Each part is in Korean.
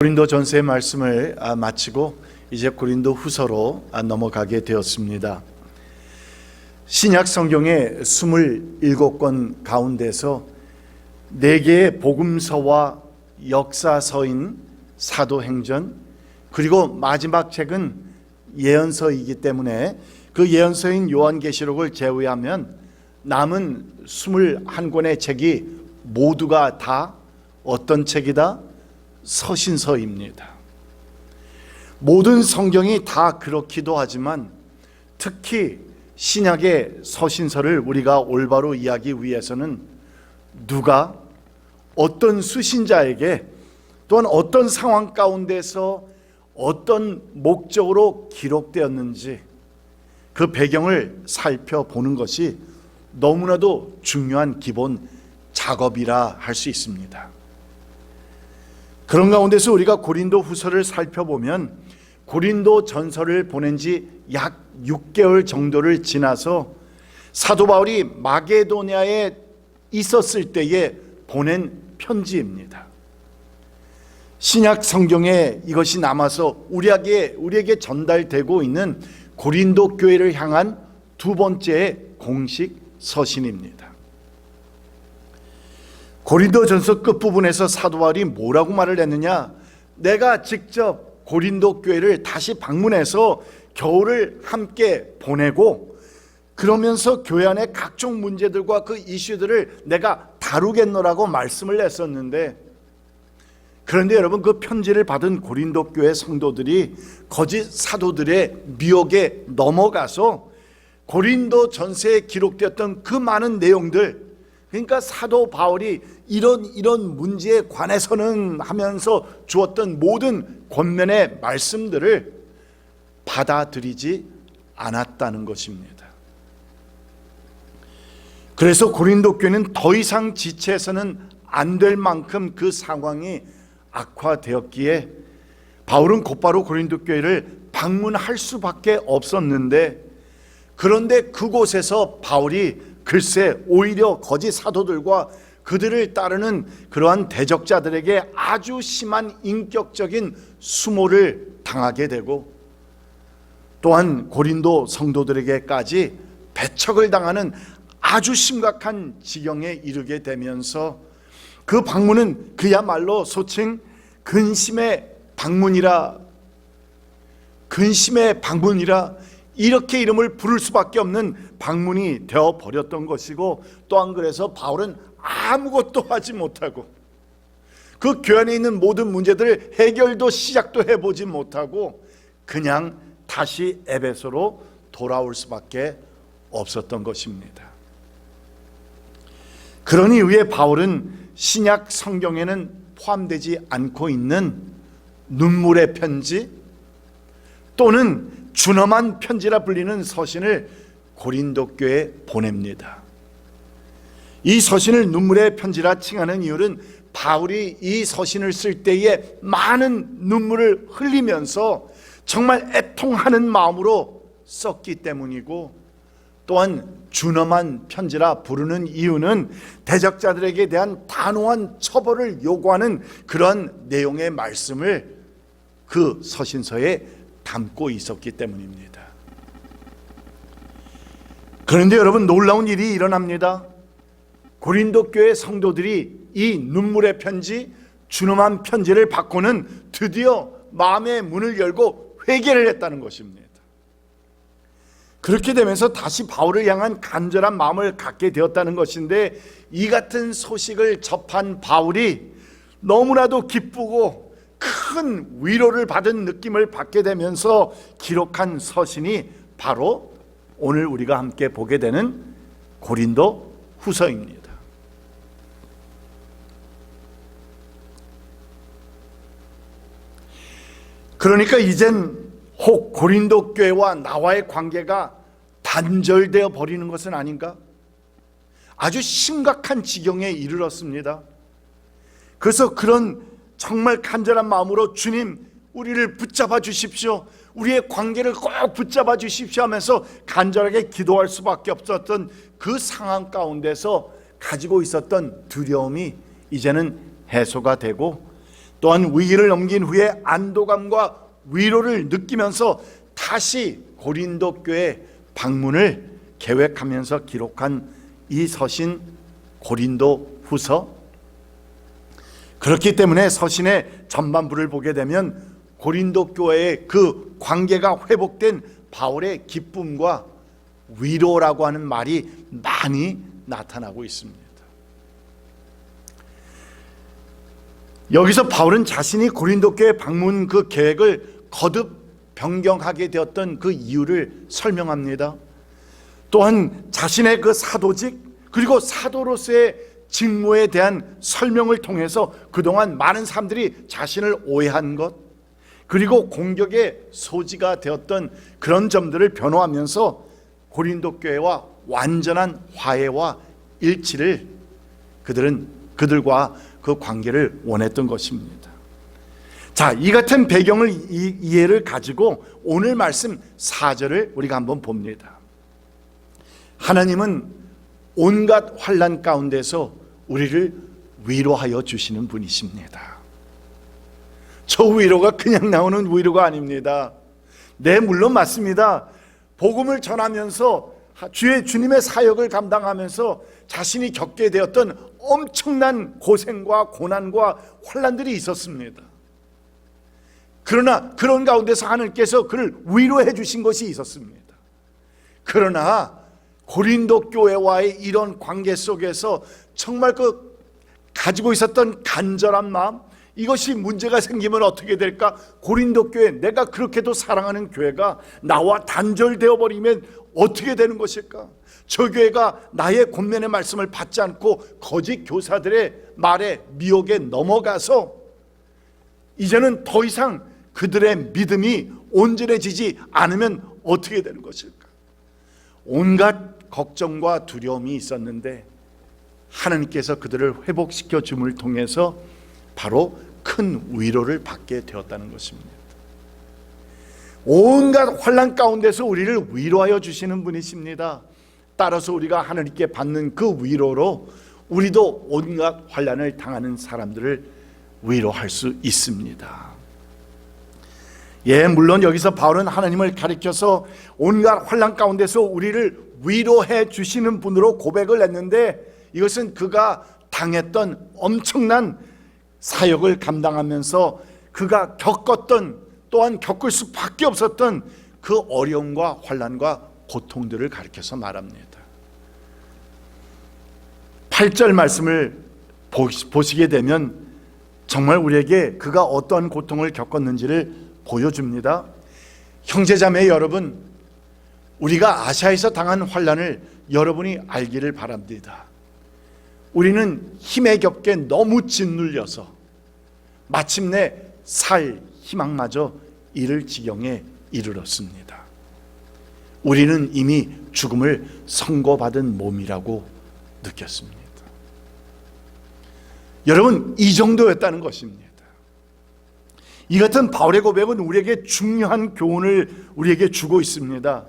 고린도 전서의 말씀을 마치고 이제 고린도 후서로 넘어가게 되었습니다. 신약 성경의 27권 가운데서 4개의 복음서와 역사서인 사도행전, 그리고 마지막 책은 예언서이기 때문에 그 예언서인 요한계시록을 제외하면 남은 21권의 책이 모두가 다 어떤 책이다? 서신서입니다. 모든 성경이 다 그렇기도 하지만 특히 신약의 서신서를 우리가 올바로 이해하기 위해서는 누가 어떤 수신자에게 또한 어떤 상황 가운데서 어떤 목적으로 기록되었는지 그 배경을 살펴보는 것이 너무나도 중요한 기본 작업이라 할 수 있습니다. 그런 가운데서 우리가 고린도 후서를 살펴보면 고린도 전서를 보낸 지 약 6개월 정도를 지나서 사도 바울이 마게도냐에 있었을 때에 보낸 편지입니다. 신약 성경에 이것이 남아서 우리에게 전달되고 있는 고린도 교회를 향한 두 번째 공식 서신입니다. 고린도전서 끝부분에서 사도 바울이 뭐라고 말을 했느냐? 내가 직접 고린도 교회를 다시 방문해서 겨울을 함께 보내고 그러면서 교회 안의 각종 문제들과 그 이슈들을 내가 다루겠노라고 말씀을 했었는데, 그런데 여러분, 그 편지를 받은 고린도 교회 성도들이 거짓 사도들의 미혹에 넘어가서 고린도 전서에 기록되었던 그 많은 내용들, 그러니까 사도 바울이 이런 문제에 관해서는 하면서 주었던 모든 권면의 말씀들을 받아들이지 않았다는 것입니다. 그래서 고린도 교회는 더 이상 지체해서는 안 될 만큼 그 상황이 악화되었기에 바울은 곧바로 고린도 교회를 방문할 수밖에 없었는데, 그런데 그곳에서 바울이 글쎄 오히려 거짓 사도들과 그들을 따르는 그러한 대적자들에게 아주 심한 인격적인 수모를 당하게 되고, 또한 고린도 성도들에게까지 배척을 당하는 아주 심각한 지경에 이르게 되면서 그 방문은 그야말로 소칭 근심의 방문이라 이렇게 이름을 부를 수밖에 없는 방문이 되어 버렸던 것이고, 또한 그래서 바울은 아무것도 하지 못하고 그 교회 안에 있는 모든 문제들을 해결도 시작도 해보지 못하고 그냥 다시 에베소로 돌아올 수밖에 없었던 것입니다. 그러니 이후에 바울은 신약 성경에는 포함되지 않고 있는 눈물의 편지 또는 준엄한 편지라 불리는 서신을 고린도 교회에 보냅니다. 이 서신을 눈물의 편지라 칭하는 이유는 바울이 이 서신을 쓸 때에 많은 눈물을 흘리면서 정말 애통하는 마음으로 썼기 때문이고, 또한 준엄한 편지라 부르는 이유는 대적자들에게 대한 단호한 처벌을 요구하는 그런 내용의 말씀을 그 서신서에 담고 있었기 때문입니다. 그런데 여러분, 놀라운 일이 일어납니다. 고린도 교회 성도들이 이 눈물의 편지, 준엄한 편지를 받고는 드디어 마음의 문을 열고 회개를 했다는 것입니다. 그렇게 되면서 다시 바울을 향한 간절한 마음을 갖게 되었다는 것인데, 이 같은 소식을 접한 바울이 너무나도 기쁘고 큰 위로를 받은 느낌을 받게 되면서 기록한 서신이 바로 오늘 우리가 함께 보게 되는 고린도 후서입니다. 그러니까 이젠 혹 고린도 교회와 나와의 관계가 단절되어 버리는 것은 아닌가? 아주 심각한 지경에 이르렀습니다. 그래서 그런 정말 간절한 마음으로 주님, 우리를 붙잡아 주십시오, 우리의 관계를 꼭 붙잡아 주십시오 하면서 간절하게 기도할 수밖에 없었던 그 상황 가운데서 가지고 있었던 두려움이 이제는 해소가 되고, 또한 위기를 넘긴 후에 안도감과 위로를 느끼면서 다시 고린도 교회 방문을 계획하면서 기록한 이 서신 고린도 후서. 그렇기 때문에 서신의 전반부를 보게 되면 고린도 교회의 그 관계가 회복된 바울의 기쁨과 위로라고 하는 말이 많이 나타나고 있습니다. 여기서 바울은 자신이 고린도 교회 방문 그 계획을 거듭 변경하게 되었던 그 이유를 설명합니다. 또한 자신의 그 사도직 그리고 사도로서의 직무에 대한 설명을 통해서 그동안 많은 사람들이 자신을 오해한 것, 그리고 공격의 소지가 되었던 그런 점들을 변호하면서 고린도 교회와 완전한 화해와 일치를 그들과 그 관계를 원했던 것입니다. 자, 이 같은 배경을 이해를 가지고 오늘 말씀 4절을 우리가 한번 봅니다. 하나님은 온갖 환난 가운데서 우리를 위로하여 주시는 분이십니다. 저 위로가 그냥 나오는 위로가 아닙니다. 네, 물론 맞습니다. 복음을 전하면서 주님의 사역을 감당하면서 자신이 겪게 되었던 엄청난 고생과 고난과 환난들이 있었습니다. 그러나 그런 가운데서 하나님께서 그를 위로해 주신 것이 있었습니다. 그러나 고린도 교회와의 이런 관계 속에서 정말 그 가지고 있었던 간절한 마음, 이것이 문제가 생기면 어떻게 될까? 고린도 교회, 내가 그렇게도 사랑하는 교회가 나와 단절되어 버리면 어떻게 되는 것일까? 저 교회가 나의 권면의 말씀을 받지 않고 거짓 교사들의 말에 미혹에 넘어가서 이제는 더 이상 그들의 믿음이 온전해지지 않으면 어떻게 되는 것일까? 온갖 걱정과 두려움이 있었는데 하나님께서 그들을 회복시켜 줌을 통해서 바로 큰 위로를 받게 되었다는 것입니다. 온갖 환난 가운데서 우리를 위로하여 주시는 분이십니다. 따라서 우리가 하나님께 받는 그 위로로 우리도 온갖 환난을 당하는 사람들을 위로할 수 있습니다. 예, 물론 여기서 바울은 하나님을 가리켜서 온갖 환난 가운데서 우리를 위로해 주시는 분으로 고백을 했는데, 이것은 그가 당했던 엄청난 사역을 감당하면서 그가 겪었던, 또한 겪을 수밖에 없었던 그 어려움과 환난과 고통들을 가리켜서 말합니다. 8절 말씀을 보시게 되면 정말 우리에게 그가 어떠한 고통을 겪었는지를 보여줍니다. 형제자매 여러분, 우리가 아시아에서 당한 환난을 여러분이 알기를 바랍니다. 우리는 힘에 겹게 너무 짓눌려서 마침내 살 희망마저 잃을 지경에 이르렀습니다. 우리는 이미 죽음을 선고받은 몸이라고 느꼈습니다. 여러분, 이 정도였다는 것입니다. 이 같은 바울의 고백은 우리에게 중요한 교훈을 우리에게 주고 있습니다.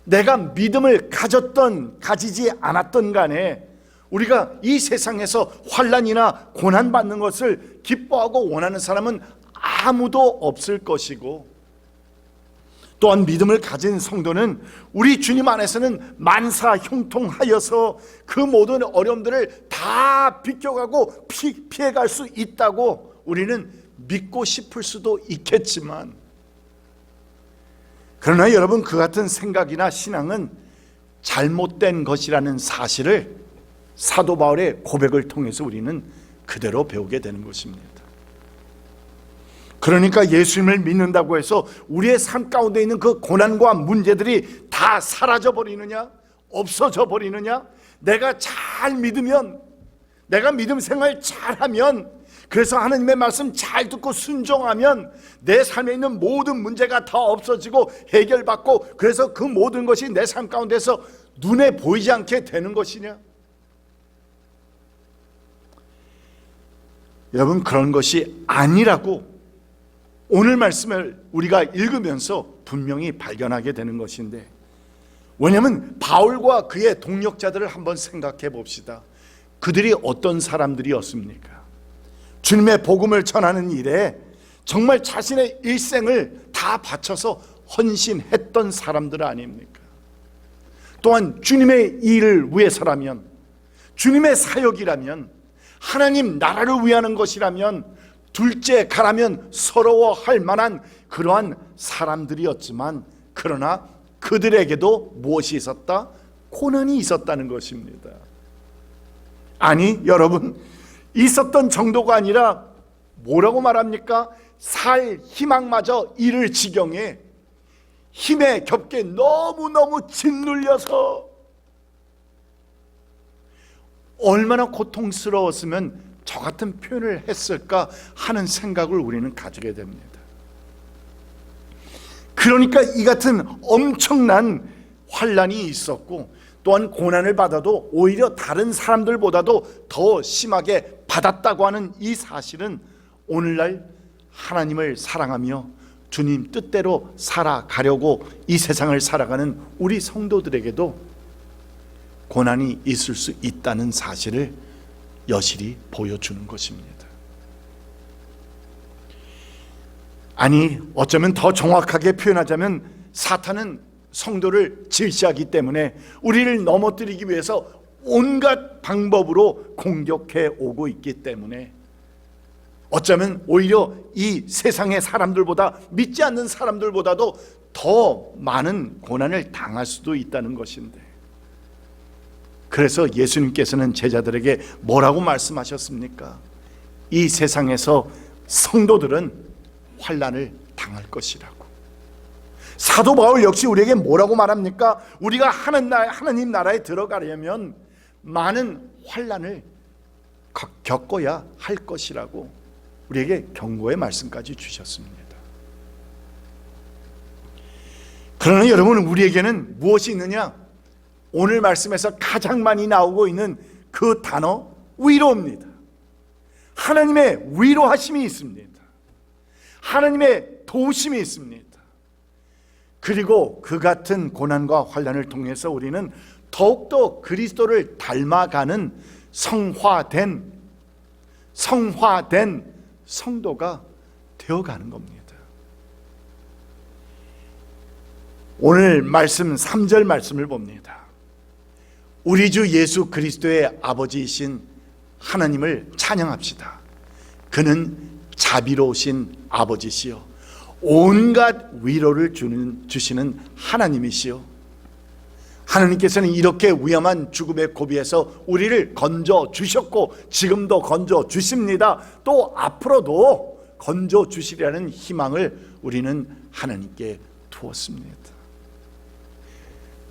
내가 믿음을 가졌던 가지지 않았던 간에 우리가 이 세상에서 환난이나 고난받는 것을 기뻐하고 원하는 사람은 아무도 없을 것이고, 또한 믿음을 가진 성도는 우리 주님 안에서는 만사 형통하여서 그 모든 어려움들을 다 비껴가고 피해갈 수 있다고 우리는 믿고 싶을 수도 있겠지만, 그러나 여러분, 그 같은 생각이나 신앙은 잘못된 것이라는 사실을 사도 바울의 고백을 통해서 우리는 그대로 배우게 되는 것입니다. 그러니까 예수님을 믿는다고 해서 우리의 삶 가운데 있는 그 고난과 문제들이 다 사라져 버리느냐? 없어져 버리느냐? 내가 잘 믿으면, 내가 믿음 생활 잘하면, 그래서 하나님의 말씀 잘 듣고 순종하면 내 삶에 있는 모든 문제가 다 없어지고 해결받고, 그래서 그 모든 것이 내 삶 가운데서 눈에 보이지 않게 되는 것이냐? 여러분, 그런 것이 아니라고 오늘 말씀을 우리가 읽으면서 분명히 발견하게 되는 것인데, 왜냐하면 바울과 그의 동력자들을 한번 생각해 봅시다. 그들이 어떤 사람들이었습니까? 주님의 복음을 전하는 일에 정말 자신의 일생을 다 바쳐서 헌신했던 사람들 아닙니까? 또한 주님의 일을 위해서라면, 주님의 사역이라면, 하나님 나라를 위하는 것이라면 둘째 가라면 서러워할 만한 그러한 사람들이었지만, 그러나 그들에게도 무엇이 있었다? 고난이 있었다는 것입니다. 아니 여러분, 있었던 정도가 아니라 뭐라고 말합니까? 살 희망마저 잃을 지경에 힘에 겹게 너무너무 짓눌려서 얼마나 고통스러웠으면 저 같은 표현을 했을까 하는 생각을 우리는 가지게 됩니다. 그러니까 이 같은 엄청난 환난이 있었고, 또한 고난을 받아도 오히려 다른 사람들보다도 더 심하게 받았다고 하는 이 사실은 오늘날 하나님을 사랑하며 주님 뜻대로 살아가려고 이 세상을 살아가는 우리 성도들에게도 고난이 있을 수 있다는 사실을 여실히 보여주는 것입니다. 아니 어쩌면 더 정확하게 표현하자면 사탄은 성도를 질시하기 때문에 우리를 넘어뜨리기 위해서 온갖 방법으로 공격해 오고 있기 때문에 어쩌면 오히려 이 세상의 사람들보다, 믿지 않는 사람들보다도 더 많은 고난을 당할 수도 있다는 것인데, 그래서 예수님께서는 제자들에게 뭐라고 말씀하셨습니까? 이 세상에서 성도들은 환난을 당할 것이라고. 사도 바울 역시 우리에게 뭐라고 말합니까? 우리가 하나님 나라에 들어가려면 많은 환난을 겪어야 할 것이라고 우리에게 경고의 말씀까지 주셨습니다. 그러나 여러분, 우리에게는 무엇이 있느냐? 오늘 말씀에서 가장 많이 나오고 있는 그 단어, 위로입니다. 하나님의 위로하심이 있습니다. 하나님의 도우심이 있습니다. 그리고 그 같은 고난과 환난을 통해서 우리는 더욱더 그리스도를 닮아가는 성화된 성도가 되어가는 겁니다. 오늘 말씀 3절 말씀을 봅니다. 우리 주 예수 그리스도의 아버지이신 하나님을 찬양합시다. 그는 자비로우신 아버지시요 온갖 위로를 주시는 하나님이시요, 하나님께서는 이렇게 위험한 죽음의 고비에서 우리를 건져 주셨고 지금도 건져 주십니다. 또 앞으로도 건져 주시리라는 희망을 우리는 하나님께 두었습니다.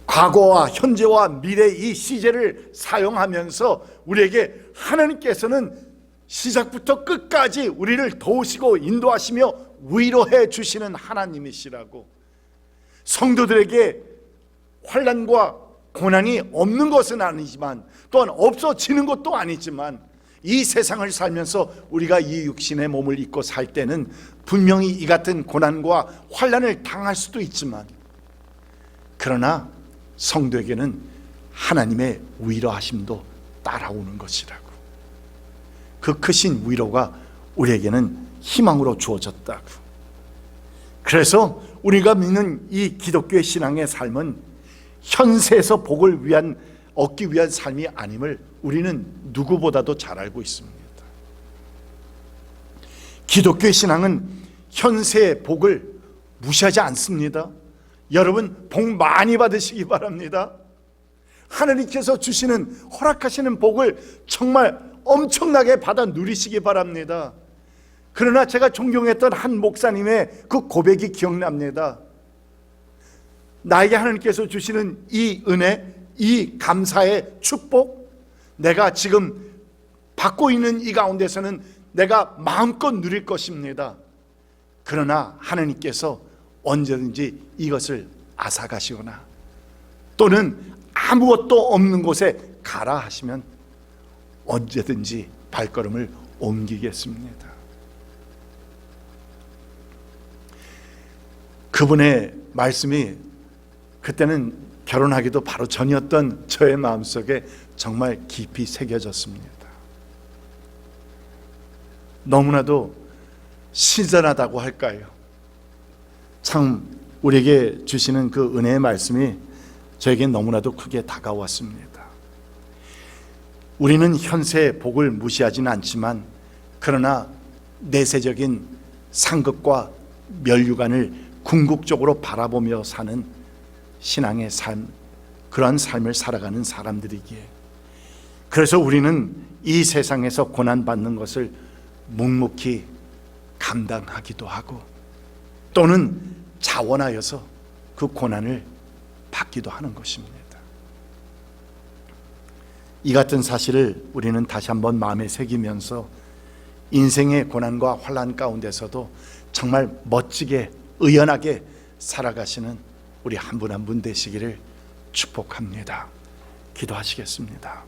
과거와 현재와 미래 이 시제를 사용하면서 우리에게 하나님께서는 시작부터 끝까지 우리를 도우시고 인도하시며 위로해 주시는 하나님이시라고, 성도들에게 환난과 고난이 없는 것은 아니지만 또한 없어지는 것도 아니지만 이 세상을 살면서 우리가 이 육신의 몸을 입고 살 때는 분명히 이 같은 고난과 환난을 당할 수도 있지만, 그러나 성도에게는 하나님의 위로하심도 따라오는 것이라고, 그 크신 위로가 우리에게는 희망으로 주어졌다고. 그래서 우리가 믿는 이 기독교의 신앙의 삶은 현세에서 복을 얻기 위한 삶이 아님을 우리는 누구보다도 잘 알고 있습니다. 기독교의 신앙은 현세의 복을 무시하지 않습니다. 여러분, 복 많이 받으시기 바랍니다. 하나님께서 주시는, 허락하시는 복을 정말 엄청나게 받아 누리시기 바랍니다. 그러나 제가 존경했던 한 목사님의 그 고백이 기억납니다. 나에게 하나님께서 주시는 이 은혜, 이 감사의 축복, 내가 지금 받고 있는 이 가운데서는 내가 마음껏 누릴 것입니다. 그러나 하나님께서 언제든지 이것을 앗아가시거나 또는 아무것도 없는 곳에 가라 하시면 언제든지 발걸음을 옮기겠습니다. 그분의 말씀이 그때는 결혼하기도 바로 전이었던 저의 마음속에 정말 깊이 새겨졌습니다. 너무나도 신선하다고 할까요? 참 우리에게 주시는 그 은혜의 말씀이 저에게 너무나도 크게 다가왔습니다. 우리는 현세의 복을 무시하지는 않지만, 그러나 내세적인 상급과 면류관을 궁극적으로 바라보며 사는 신앙의 삶, 그러한 삶을 살아가는 사람들이기에, 그래서 우리는 이 세상에서 고난받는 것을 묵묵히 감당하기도 하고, 또는 자원하여서 그 고난을 받기도 하는 것입니다. 이 같은 사실을 우리는 다시 한번 마음에 새기면서 인생의 고난과 환난 가운데서도 정말 멋지게 의연하게 살아가시는 우리 한 분 한 분 되시기를 축복합니다. 기도하시겠습니다.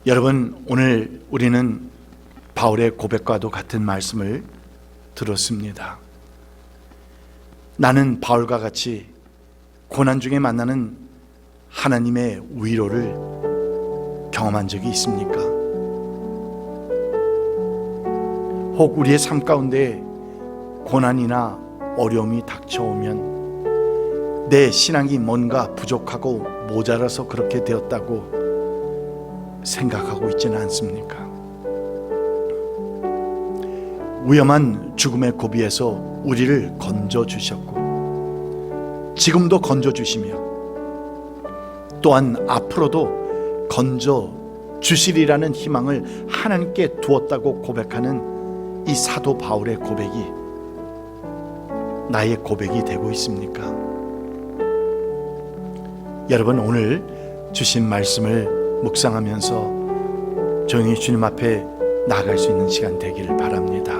여러분, 오늘 우리는 바울의 고백과도 같은 말씀을 들었습니다. 나는 바울과 같이 고난 중에 만나는 하나님의 위로를 경험한 적이 있습니까? 혹 우리의 삶 가운데 고난이나 어려움이 닥쳐오면 내 신앙이 뭔가 부족하고 모자라서 그렇게 되었다고 생각하고 있지는 않습니까? 위험한 죽음의 고비에서 우리를 건져주셨고, 지금도 건져주시며 또한 앞으로도 건져주시리라는 희망을 하나님께 두었다고 고백하는 이 사도 바울의 고백이 나의 고백이 되고 있습니까? 여러분, 오늘 주신 말씀을 묵상하면서 조용히 주님 앞에 나아갈 수 있는 시간 되기를 바랍니다.